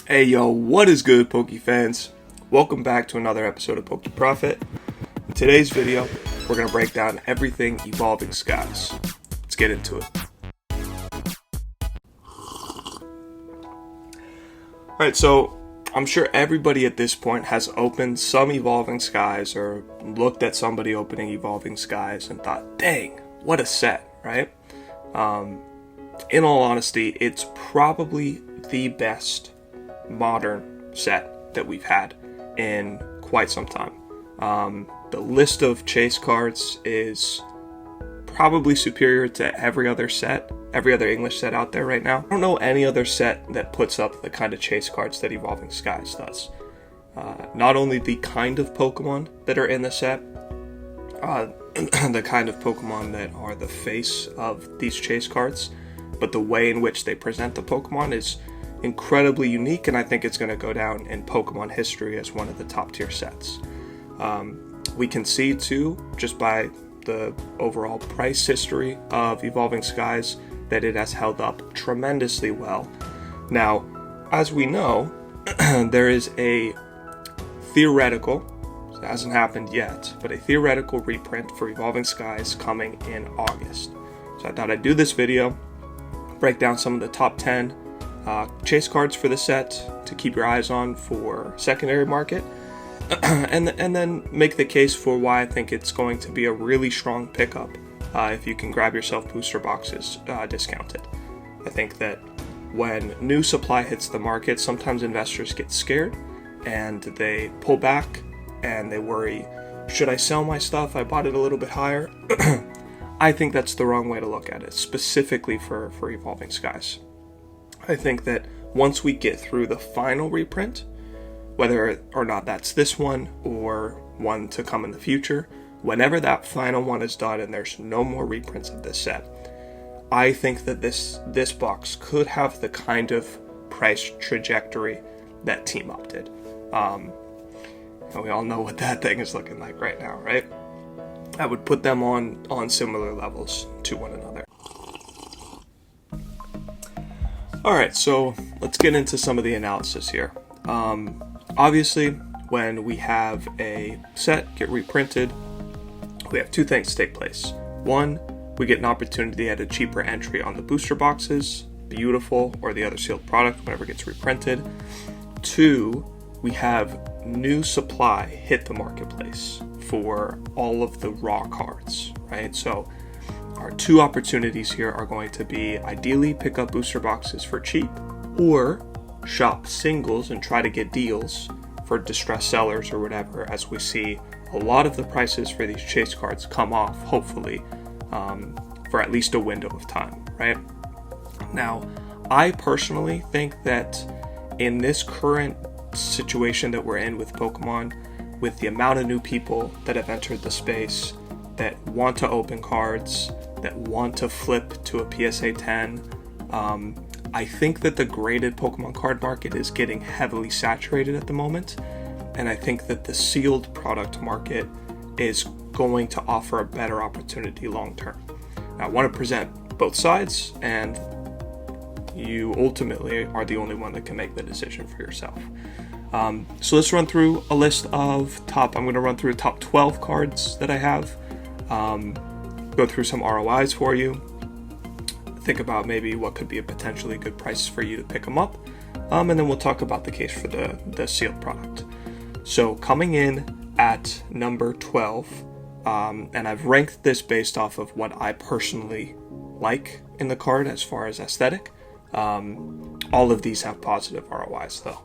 Hey yo, what is good, Poke fans? Welcome back to another episode of PokéProfit. In today's video, we're going to break down everything Evolving Skies. Let's get into it. Alright, so I'm sure everybody at this point has opened some Evolving Skies or looked at somebody opening Evolving Skies and thought, dang, what a set, right? In all honesty, it's probably the best modern set that we've had in quite some time. The list of chase cards is probably superior to every other English set out there right now. I don't know any other set that puts up the kind of chase cards that Evolving Skies does. Not only the kind of Pokemon that are in the set, the kind of Pokemon that are the face of these chase cards, but the way in which they present the Pokemon is incredibly unique, and I think it's going to go down in Pokemon history as one of the top tier sets. We can see too, just by the overall price history of Evolving Skies, that it has held up tremendously well. Now, as we know, there is a theoretical, it hasn't happened yet, but a theoretical reprint for Evolving Skies coming in August. So I thought I'd do this video, break down some of the top 10 chase cards for the set to keep your eyes on for secondary market, and then make the case for why I think it's going to be a really strong pickup if you can grab yourself booster boxes discounted. I think that when new supply hits the market, sometimes investors get scared and they pull back and they worry, should I sell my stuff? I bought it a little bit higher. I think that's the wrong way to look at it, specifically for Evolving Skies. I think that once we get through the final reprint, whether or not that's this one or one to come in the future, whenever that final one is done and there's no more reprints of this set, I think that this box could have the kind of price trajectory that Team Up did. And we all know what that thing is looking like right now, right? I would put them on similar levels to one another. Alright, so let's get into some of the analysis here. Obviously, when we have a set get reprinted, we have two things take place. One, we get an opportunity at a cheaper entry on the booster boxes, beautiful, or the other sealed product whenever it gets reprinted. Two, we have new supply hit the marketplace for all of the raw cards, right? So our two opportunities here are going to be ideally pick up booster boxes for cheap or shop singles and try to get deals for distressed sellers or whatever, as we see a lot of the prices for these chase cards come off, hopefully, for at least a window of time, right? Now, I personally think that in this current situation that we're in with Pokemon, with the amount of new people that have entered the space, that want to open cards, that want to flip to a PSA 10, I think that the graded Pokemon card market is getting heavily saturated at the moment, and I think that the sealed product market is going to offer a better opportunity long term. Now, I want to present both sides, and you ultimately are the only one that can make the decision for yourself. So let's run through a list of I'm going to run through top 12 cards that I have, go through some ROIs for you, think about maybe what could be a potentially good price for you to pick them up, and then we'll talk about the case for the sealed product. So coming in at number 12, and I've ranked this based off of what I personally like in the card as far as aesthetic. All of these have positive ROIs though.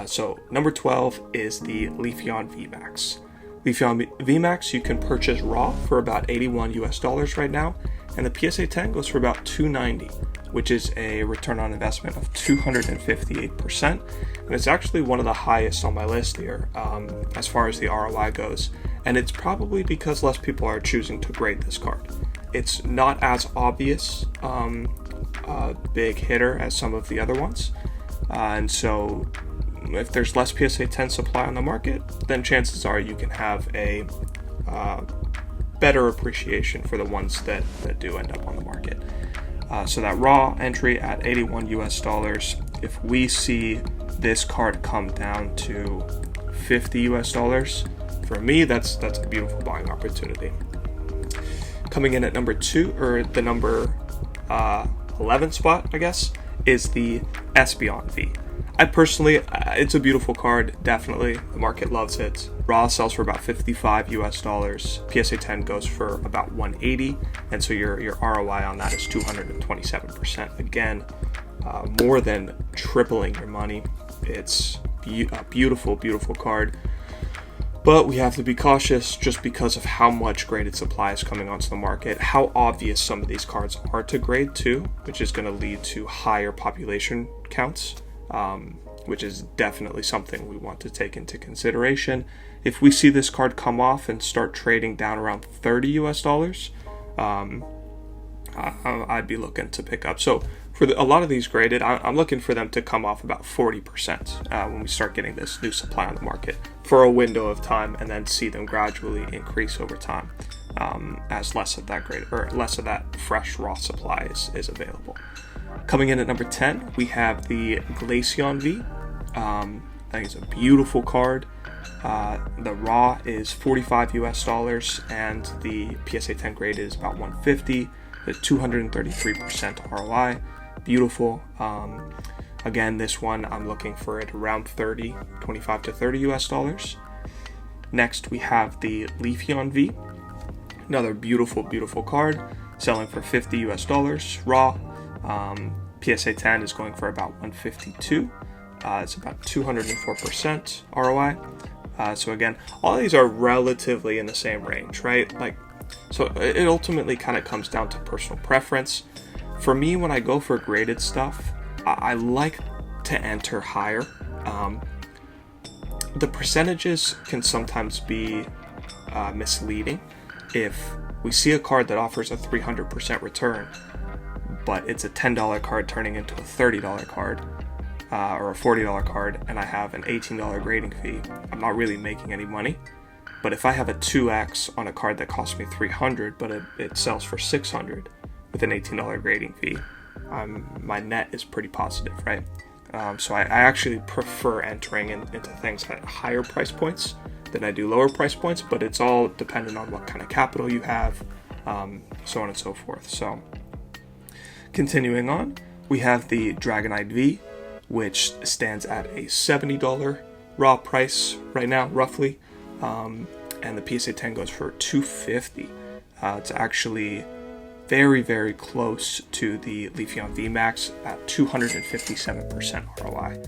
So number 12 is the Leafeon VMAX. Leafeon VMAX you can purchase raw for about $81 US right now, and the PSA 10 goes for about $290, which is a return on investment of 258%, and it's actually one of the highest on my list here as far as the ROI goes, and it's probably because less people are choosing to grade this card. It's not as obvious big hitter as some of the other ones, and so if there's less PSA 10 supply on the market, then chances are you can have a better appreciation for the ones that do end up on the market. So that raw entry at $81 US, if we see this card come down to $50 US, for me, that's a beautiful buying opportunity. Coming in at number 2, or the number 11 spot, I guess, is the Espeon V. I personally, it's a beautiful card, definitely. The market loves it. Raw sells for about $55 US. PSA 10 goes for about $180, and so your ROI on that is 227%. Again, more than tripling your money. It's a beautiful, beautiful card. But we have to be cautious just because of how much graded supply is coming onto the market, how obvious some of these cards are to grade too, which is going to lead to higher population counts, which is definitely something we want to take into consideration. If we see this card come off and start trading down around $30 US, I'd be looking to pick up. So for a lot of these graded, I'm looking for them to come off about 40% when we start getting this new supply on the market for a window of time, and then see them gradually increase over time as less of that graded, or less of that fresh raw supply is available. Coming in at number 10, we have the Glaceon V. I think it's a beautiful card. The raw is $45 US, and the PSA 10 graded is about $150. The 233% ROI. Beautiful. Again, this one I'm looking for it around $25 to $30 US. Next, we have the Leafeon V. Another beautiful, beautiful card, selling for $50 US raw. PSA 10 is going for about $152. It's about 204% ROI. So again, all of these are relatively in the same range, right? So it ultimately kind of comes down to personal preference. For me, when I go for graded stuff, I like to enter higher. The percentages can sometimes be misleading. If we see a card that offers a 300% return, but it's a $10 card turning into a $30 card, or a $40 card, and I have an $18 grading fee, I'm not really making any money. But if I have a 2x on a card that costs me $300, but it sells for $600 with an $18 grading fee, my net is pretty positive, right? So I actually prefer entering into things at higher price points than I do lower price points, but it's all dependent on what kind of capital you have, so on and so forth. So continuing on, we have the Dragonite V, which stands at a $70 raw price right now, roughly. And the PSA 10 goes for $250. It's actually very, very close to the Leafeon VMAX at 257% ROI.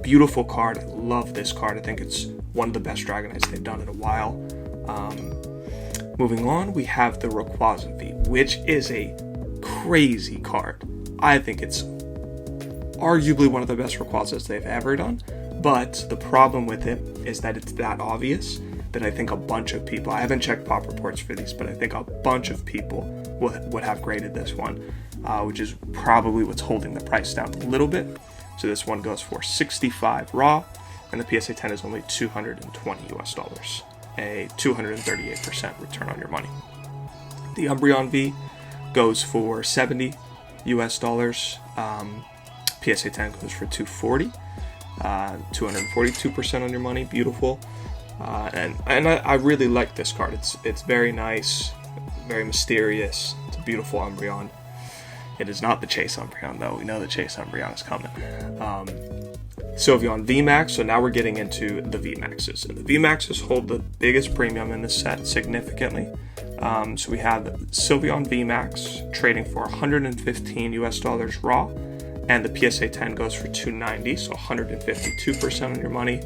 Beautiful card. I love this card. I think it's one of the best Dragonites they've done in a while. Moving on, we have the Rayquaza V, which is a crazy card. I think it's arguably one of the best Rayquazas they've ever done. But the problem with it is that it's that obvious that I think a bunch of people, I haven't checked pop reports for these, but I think a bunch of people would have graded this one, which is probably what's holding the price down a little bit. So this one goes for $65 raw, and the PSA 10 is only $220 US, a 238% return on your money. The Umbreon V goes for $70 US. PSA 10 goes for $240. 242% on your money. Beautiful. And I really like this card. It's very nice, very mysterious. It's a beautiful Umbreon. It is not the Chase Umbreon, though. We know the Chase Umbreon is coming. Sylveon VMAX. So now we're getting into the VMAXs. And the VMAXs hold the biggest premium in this set significantly. So we have Sylveon VMAX trading for $115 US raw. And the PSA 10 goes for $290, so 152% on your money.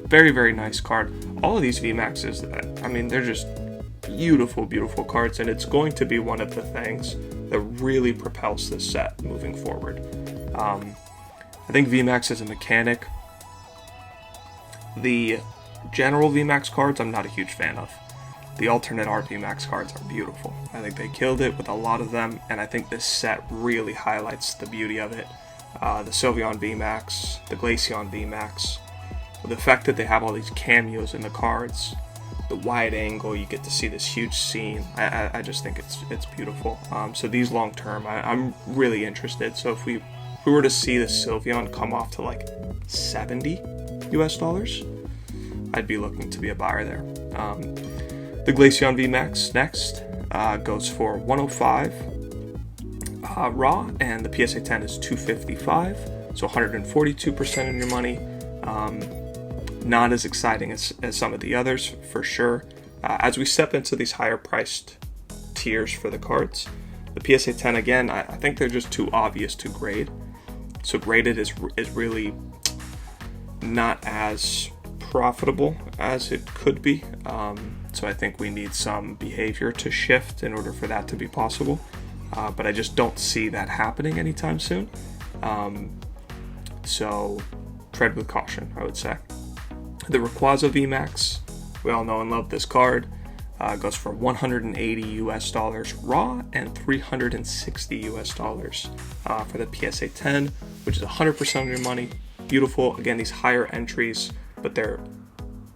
Very, very nice card. All of these VMAXs, I mean, they're just beautiful, beautiful cards, and it's going to be one of the things that really propels this set moving forward. I think VMAX is a mechanic. The general VMAX cards, I'm not a huge fan of. The alternate art VMAX cards are beautiful. I think they killed it with a lot of them, and I think this set really highlights the beauty of it. The Sylveon VMAX, the Glaceon VMAX, the fact that they have all these cameos in the cards, the wide angle, you get to see this huge scene. I just think it's beautiful. So these long term, I'm really interested. So if we we were to see the Sylveon come off to like $70 US, I'd be looking to be a buyer there. The Glaceon VMAX next goes for 105 raw, and the PSA 10 is 255, so 142% in your money. Not as exciting as some of the others, for sure. As we step into these higher priced tiers for the cards, the PSA 10, again, I think they're just too obvious to grade. So graded is really not as profitable as it could be. So I think we need some behavior to shift in order for that to be possible. But I just don't see that happening anytime soon. So tread with caution, I would say. The Rayquaza VMAX, we all know and love this card. Goes for $180 US raw and $360 US for the PSA 10, which is 100% of your money. Beautiful. Again, these higher entries, but they're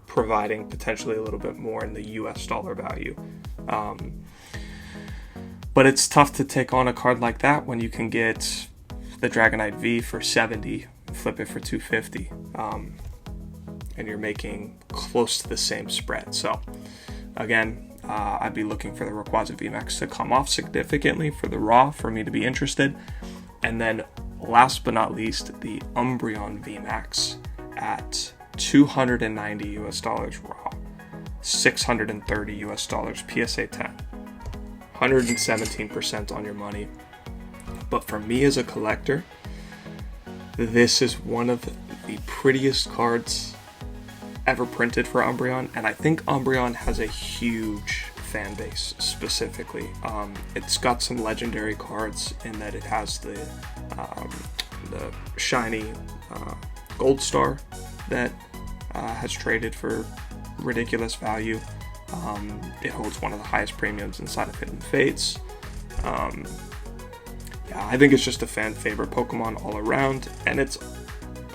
providing potentially a little bit more in the US dollar value. But it's tough to take on a card like that when you can get the Dragonite V for $70, flip it for $250, and you're making close to the same spread. So again, I'd be looking for the Rayquaza VMAX to come off significantly for the raw for me to be interested. And then last but not least, the Umbreon VMAX at $290 US raw, $630 US PSA 10, 117% on your money. But for me as a collector, this is one of the prettiest cards ever printed for Umbreon, and I think Umbreon has a huge fan base specifically. It's got some legendary cards in that it has the shiny Gold Star that has traded for ridiculous value. It holds one of the highest premiums inside of Hidden Fates. Yeah, I think it's just a fan favorite Pokemon all around, and it's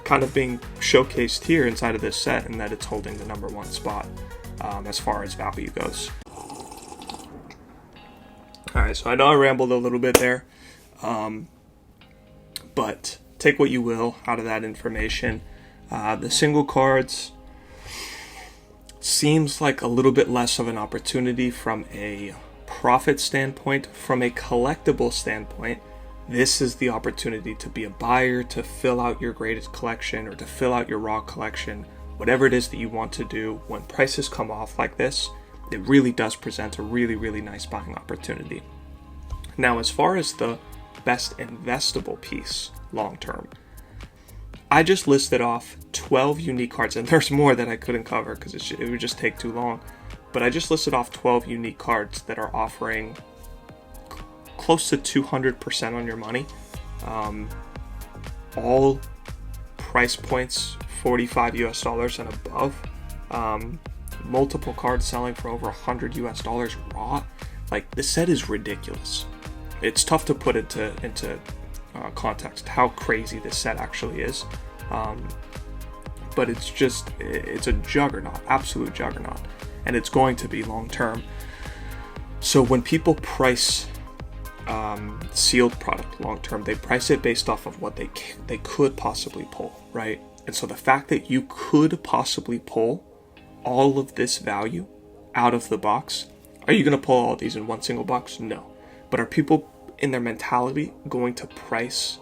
kind of being showcased here inside of this set in that it's holding the #1 spot as far as value goes. Alright, so I know I rambled a little bit there, but take what you will out of that information. The single cards seems like a little bit less of an opportunity from a profit standpoint. From a collectible standpoint, this is the opportunity to be a buyer, to fill out your greatest collection or to fill out your raw collection, whatever it is that you want to do. When prices come off like this, it really does present a really, really nice buying opportunity. Now, as far as the best investable piece long term, I just listed off 12 unique cards, and there's more that I couldn't cover because it would just take too long. But I just listed off 12 unique cards that are offering close to 200% on your money. All price points $45 US and above. Multiple cards selling for over $100 US raw. Like, this set is ridiculous. It's tough to put into context how crazy this set actually is. But it's a juggernaut, absolute juggernaut, and it's going to be long term. So when people price sealed product long term, they price it based off of what they could possibly pull, right? And so the fact that you could possibly pull all of this value out of the box, are you going to pull all of these in one single box? No. But are people in their mentality going to price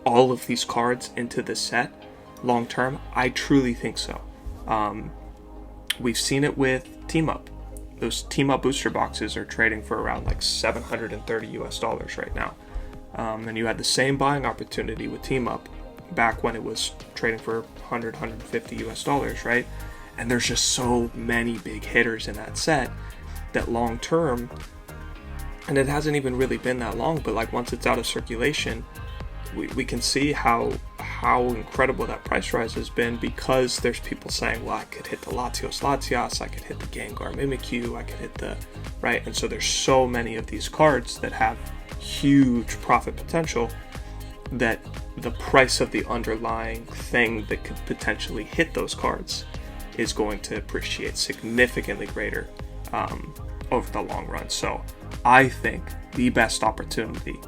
all of these cards into the set long term? I truly think so. We've seen it with Team Up. Those Team Up booster boxes are trading for around like $730 US right now. And you had the same buying opportunity with Team Up back when it was trading for $100, $150 US, right? And there's just so many big hitters in that set that long term, and it hasn't even really been that long, but like once it's out of circulation, we can see how incredible that price rise has been, because there's people saying, well, I could hit the Latios, I could hit the Gengar Mimikyu, I could hit the, right? And so there's so many of these cards that have huge profit potential that the price of the underlying thing that could potentially hit those cards is going to appreciate significantly greater over the long run. So I think the best opportunity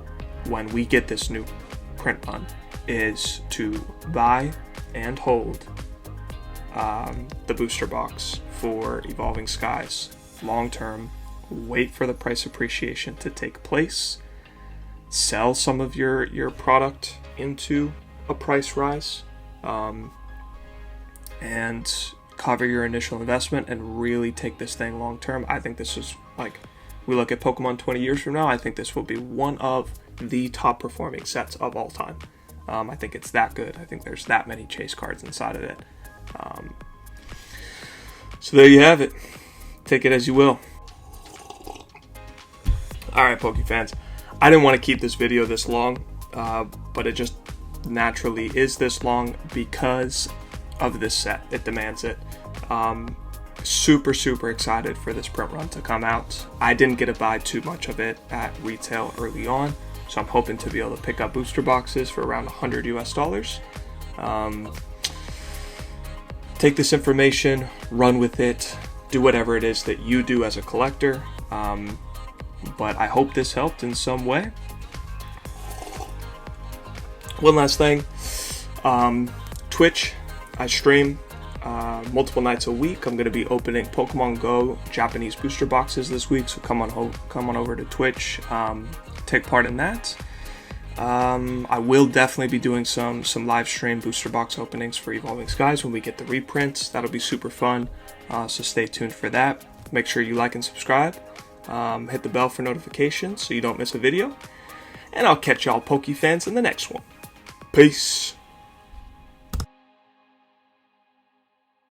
when we get this new print run is to buy and hold the booster box for Evolving Skies long term. Wait for the price appreciation to take place. Sell some of your product into a price rise, and cover your initial investment and really take this thing long term. I think this is, like, we look at Pokemon 20 years from now, I think this will be one of the top performing sets of all time. I think it's that good. I think there's that many chase cards inside of it. So there you have it. Take it as you will. Alright, Poke fans. I didn't want to keep this video this long, but it just naturally is this long because of this set. It demands it. Super excited for this print run to come out. I didn't get to buy too much of it at retail early on, so I'm hoping to be able to pick up booster boxes for around $100 US. Take this information, run with it, do whatever it is that you do as a collector. But I hope this helped in some way. One last thing, Twitch, I stream multiple nights a week. I'm going to be opening Pokemon Go Japanese booster boxes this week, so come on over to Twitch, take part in that. I will definitely be doing some live stream booster box openings for Evolving Skies when we get the reprints. That'll be super fun, so stay tuned for that. Make sure you like and subscribe. Hit the bell for notifications so you don't miss a video. And I'll catch y'all Poke fans in the next one. Peace.